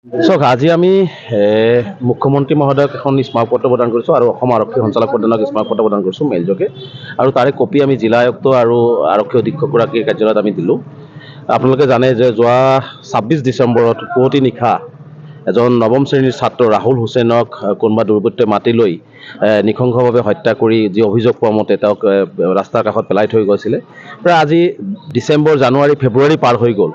চাওক আজি আমি মুখ্যমন্ত্ৰী মহোদয়ক এখন স্মাৰকপত্ৰ প্ৰদান কৰিছোঁ আৰু অসম আৰক্ষী সঞ্চালক প্ৰধানক স্মাৰকপত্ৰ প্ৰদান কৰিছোঁ মেইলযোগে আৰু তাৰে কপি আমি জিলা আয়ুক্ত আৰু আৰক্ষী অধীক্ষকগৰাকীৰ কাৰ্যালয়ত আমি দিলোঁ। আপোনালোকে জানে যে যোৱা ২৬ ডিচেম্বৰত পুৱতি নিশা এজন নৱম শ্ৰেণীৰ ছাত্ৰ ৰাহুল হুছেইনক কোনোবা দুৰ্বৃত্তই মাতি লৈ নৃশংসভাৱে হত্যা কৰি যি অভিযোগ পোৱা মতে তেওঁক ৰাস্তাৰ কাষত পেলাই থৈ গৈছিলে। প্ৰায় আজি ডিচেম্বৰ, জানুৱাৰী, ফেব্ৰুৱাৰী পাৰ হৈ গ'ল।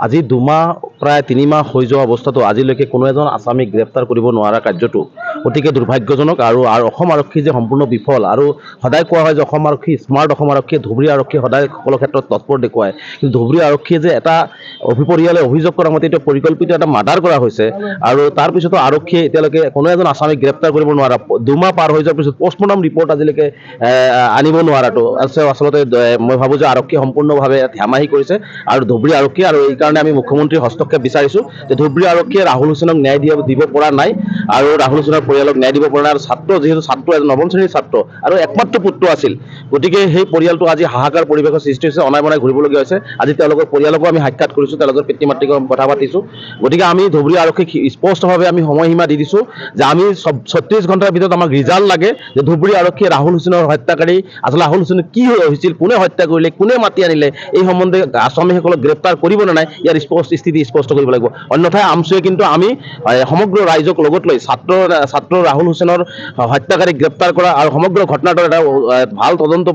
আজি ২ মাহ প্ৰায় ৩ মাহ হৈ যোৱা অৱস্থাতো আজিলৈকে কোনো এজন আসামীক গ্ৰেপ্তাৰ কৰিব নোৱাৰা কাৰ্যটো অতিকে দুৰ্ভাগ্যজনক আৰু অসম আৰক্ষী যে সম্পূৰ্ণ বিফল। আৰু সদায় কোৱা হয় যে অসম আৰক্ষী স্মাৰ্ট, অসম আৰক্ষীয়ে ধুবুৰী আৰক্ষীয়ে সদায় সকলো ক্ষেত্ৰত তৎপৰ দেখুৱায়, কিন্তু ধুবুৰী আৰক্ষীয়ে যে এটা অভিপৰিয়ালে অভিযোগ কৰা মতে এইটো পৰিকল্পিত এটা মাৰ্ডাৰ কৰা হৈছে আৰু তাৰপিছতো আৰক্ষীয়ে এতিয়ালৈকে কোনো এজন আসামীক গ্ৰেপ্তাৰ কৰিব নোৱাৰা, ২ মাহ পাৰ হৈ যোৱাৰ পিছত পষ্টমৰ্টম ৰিপৰ্ট আজিলৈকে আনিব নোৱাৰাটো আচলতে মই ভাবোঁ যে আৰক্ষীয়ে সম্পূৰ্ণভাৱে ধ্যামাহী কৰিছে আৰু ধুবুৰী আৰক্ষী। আৰু এইকাৰণে আমি মুখ্যমন্ত্ৰীৰ হস্তক্ষেপ বিচাৰিছোঁ যে ধুবুৰী আৰক্ষীয়ে ৰাহুল হুছেইনক ন্যায় দিব পৰা নাই আৰু ৰাহুল হুছেইনৰ পৰিয়ালক ন্যায় দিব পৰা নাই। আৰু ছাত্ৰ যিহেতু এজন নৱম শ্ৰেণীৰ ছাত্ৰ আৰু একমাত্ৰ পুত্ৰ আছিল, গতিকে সেই পৰিয়ালটো আজি হাহাকাৰ পৰিৱেশৰ সৃষ্টি হৈছে, অনাই বনাই ঘূৰিবলগীয়া হৈছে। আজি তেওঁলোকৰ পৰিয়ালকো আমি সাক্ষাৎ কৰিছোঁ, তেওঁলোকৰ পিতৃ মাতৃক কথা পাতিছোঁ। গতিকে আমি ধুবুৰী আৰক্ষীক স্পষ্টভাৱে আমি সময়সীমা দি দিছোঁ যে আমি ৩৬ ঘণ্টাৰ ভিতৰত আমাক ৰিজাল্ট লাগে যে ধুবুৰী আৰক্ষীয়ে ৰাহুল হুছেইনৰ হত্যাকাৰী আচলতে ৰাহুল হুছেইনৰ কি হৈছিল, কোনে হত্যা কৰিলে, কোনে মাতি আনিলে, এই সম্বন্ধে আসামীসকলক গ্ৰেপ্তাৰ কৰিব নে নাই ইয়াৰ স্থিতি স্পষ্ট কৰিব লাগিব। অন্যথাই আমচুৱে কিন্তু আমি সমগ্ৰ ৰাইজক লগত লৈ ছাত্ৰ ৰাহুল হুছেইনৰ হত্যাকাৰীক গ্ৰেপ্তাৰ কৰা আৰু সমগ্ৰ ঘটনাটোৰ এটা ভাল তদন্ত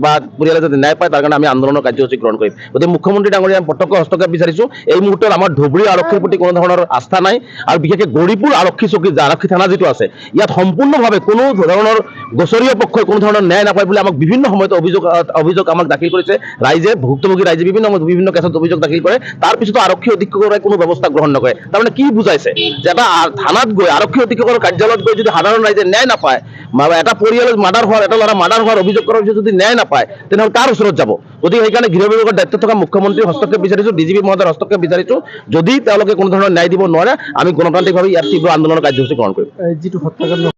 বা পৰিয়ালে যাতে ন্যায় পায় তাৰ কাৰণে আমি আন্দোলনৰ কাৰ্যসূচী গ্ৰহণ কৰিম। গতিকে মুখ্যমন্ত্ৰী ডাঙৰীয়া আমি প্ৰত্যক্ষ হস্তক্ষেপ বিচাৰিছোঁ। এই মুহূৰ্তত আমাৰ ধুবুৰী আৰক্ষীৰ প্ৰতি কোনো ধৰণৰ আস্থা নাই আৰু বিশেষকৈ গৌৰীপুৰ আৰক্ষী থানা যিটো আছে ইয়াত সম্পূৰ্ণভাৱে কোনো ধৰণৰ গোচৰীয় পক্ষই কোনো ধৰণৰ ন্যায় নাপায় বুলি আমাক বিভিন্ন সময়ত অভিযোগ আমাক দাখিল কৰিছে ৰাইজে, ভুক্তভোগী ৰাইজে বিভিন্ন সময়ত বিভিন্ন কেছত অভিযোগ দাখিল কৰে, তাৰপিছতো আৰক্ষী অধীক্ষকৰে কোনো ব্যৱস্থা গ্ৰহণ নকৰে। তাৰমানে কি বুজাইছে যে এটা থানাত গৈ আৰক্ষী অধীক্ষকৰ কাৰ্যালয়ত গৈ যদি সাধাৰণ ৰাইজে ন্যায় নাপায়, এটা পৰিয়ালৰ এটা ল'ৰা মাৰ্ডাৰ হোৱাৰ অভিযোগ কৰাৰ পিছত যদি ন্যায় নাপায় তেনেহ'লে কাৰ ওচৰত যাব? গতিকে সেইকাৰণে গৃহ বিভাগৰ দায়িত্বত থকা মুখ্যমন্ত্ৰীৰ হস্তক্ষেপ বিচাৰিছোঁ, ডিজিপি মহোদয়ৰ হস্তক্ষেপ বিচাৰিছোঁ। যদি তেওঁলোকে কোনো ধৰণৰ ন্যায় দিব নোৱাৰে আমি গণতান্ত্ৰিকভাৱে ইয়াত তীব্ৰ আন্দোলনৰ কাৰ্যসূচী গ্ৰহণ কৰিম। যিটো হত্যাকাণ্ড